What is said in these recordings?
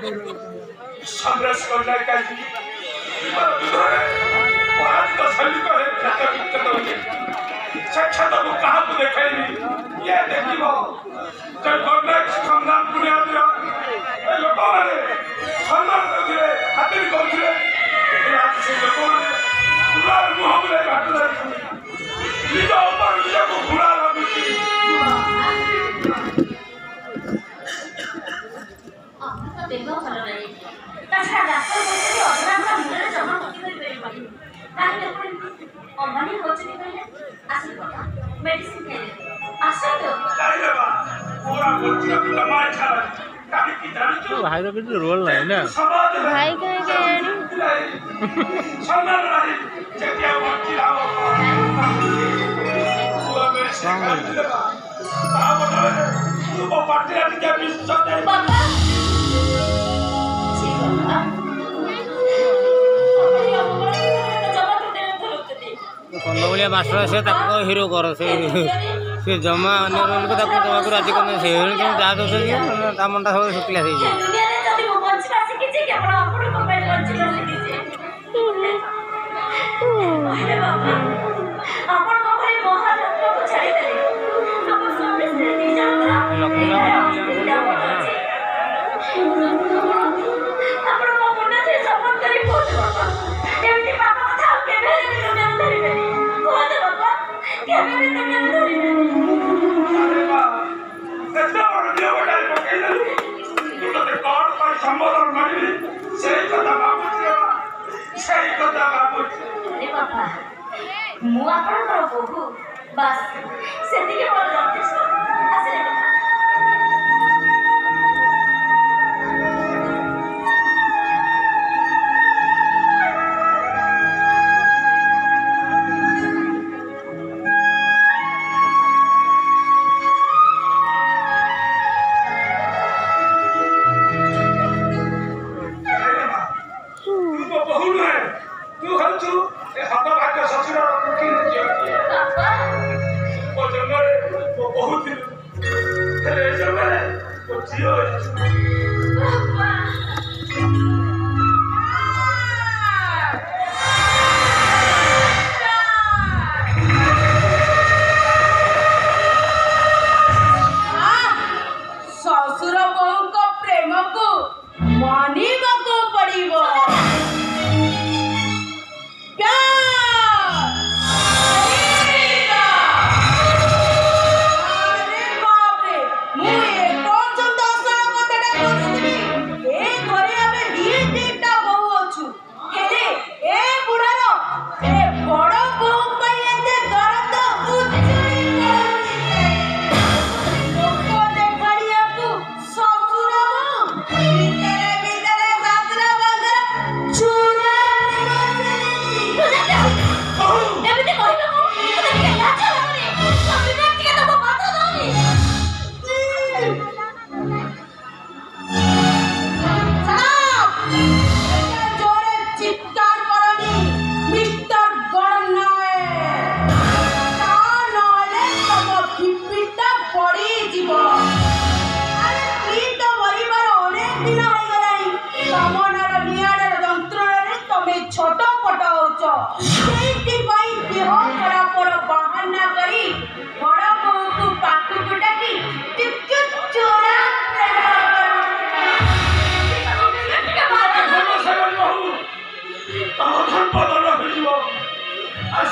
संघर्ष करना कहीं पराजित सैनिक साक्षात को कहा देखनी ये देखिए गवर्नमेंट संग्राम पुनिया लोक मैंने सम्मान करते हाथी करते आज से लोक मैंने पूरा मुह बुले बाटू निज ऊपर निज को घुड़ा लगुची बेग भल नहीं ताछा डाक्टर बोलते अधराधा मुंडे जमा कति कर परिबनी ताहे अमनी होचनी कहले आसी बाबा मेडिसिन खाइले आसे तो नहीं रे बा पूरा कोचिया की मार छाड़ा काहे की जानी तो भाई तो किसी रोल नहीं ना भाई कहे गए सम्मान नहीं जेतिया वंची लाओ पूरा मेरे से कर देगा ता बता तू को पार्टी के बीच चल बाबा कंदमुलिया मास्टर से हिरो कर से जमा अन्य रोल को राजी करना से जहाँ दौर मनटा सब शुक्ला से संबोधन करी सही कथा मु आपनकर बहु बस सेतिके बोल जथेष्ट आसे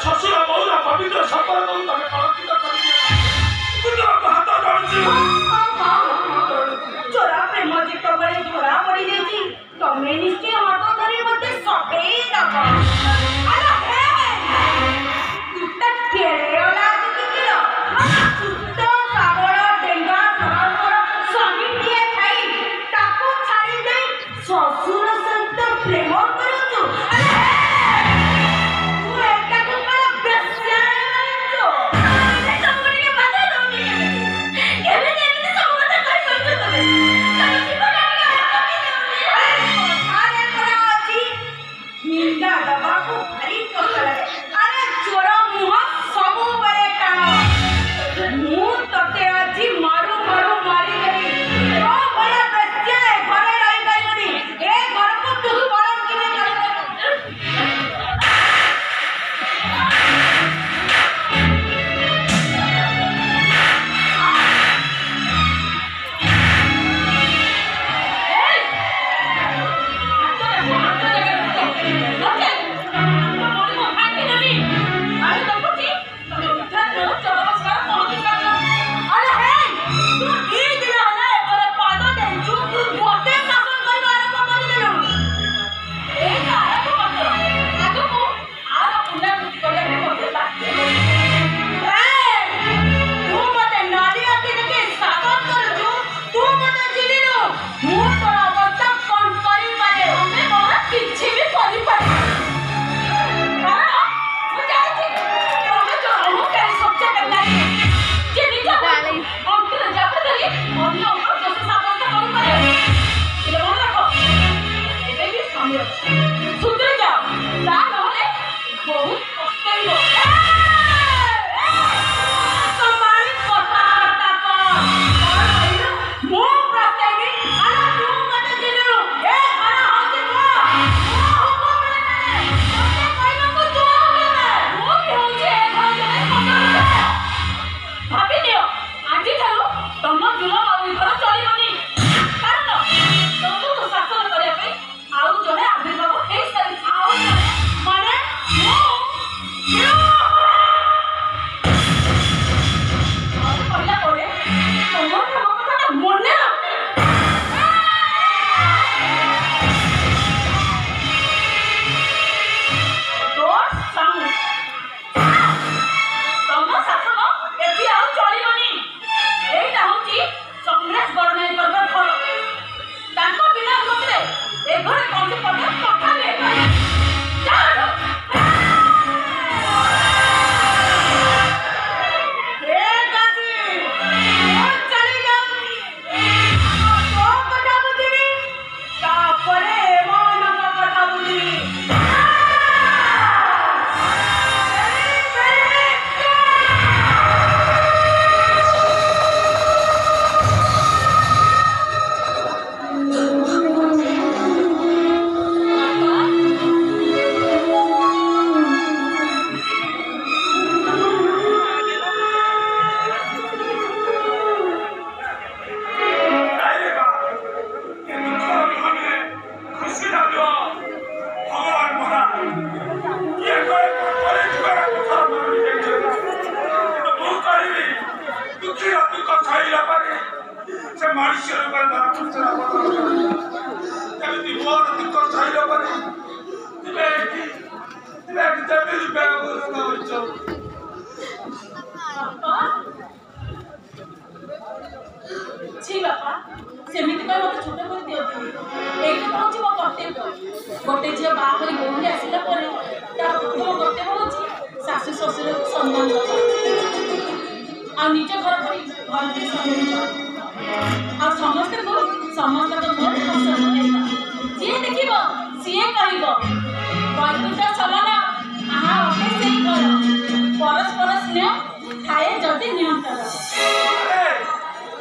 शशुर बहुरा पवित्र संपर्क तमें कलंकित कर चोरा प्रेम जित बड़े धरा पड़ी जाइए तमें निश्चय हाथ धरी मत सबे दब अरे हे तू तक केड़े वाला किलो सुत साबळ डेंगा सरकर स्वामी दिए खाई ताको छाड़ी दे ससुर सहित प्रेम करछु अरे तू एका कुकर बेस्या मानছো अरे सबरी के बात रोनी केबे केबे सब बात कर करছো तमे ताई जीवन अरे परा अछि निंदा दबा को भारी कष्ट लागे अरे चोर मुह सब बळे कान मु तते अछि मारू मारू मारी गई ओ बड़ा बेस्या घरे रही गई ଏ ଘରେ କୌଣସି ପ୍ରକାର କଥା ନେଇପାରେ ଯାଅ सेमिति का मत छोटे कर दियो एक पहुंची मो कर्तव्य गोटे जे बाहा करी बोली आसिला परे तार प्रथम कर्तव्य होची सासु ससुर को सम्मान देबा आ निज घर करी घर के सम्मान आ समस्त को समस्त को मोर पसंद होइबा जे देखिबो सिए कहिबो बंधुता समान आहा ओके सेही कर परस्पर स्नेह खाए जति नियंत्रण अरे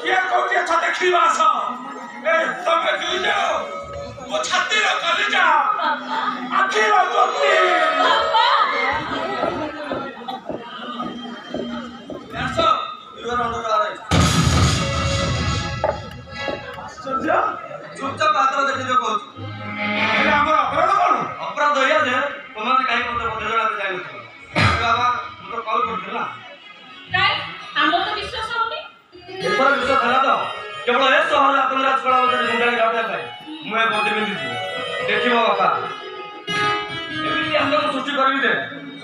किया कोके छते खिवास ए तमे दुई जाओ वो छाती रो कली जा आखी रो जोती ऐसा युवर अंडर आ रहा है सज्जा चुपचाप हाथ देखि जो कहू अरे हमर अपराध होया जे तुम्हारे काई मते मते जणा जाई बाबा मु तो कॉल करथिला काई हमर तो विश्वास होनी एपर विश्वास हला तो केवल ए सहर अपन राजकला मध्ये गुंडाई गावटा पाए मुए बोते बिंदी देखिबो बाबा एमिति हम को सृष्टि करबी दे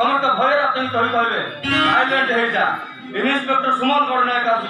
समस्त भय अपन कहि कहबे साइलेंट हे जा इंस्पेक्टर सुमन गणनायक आसु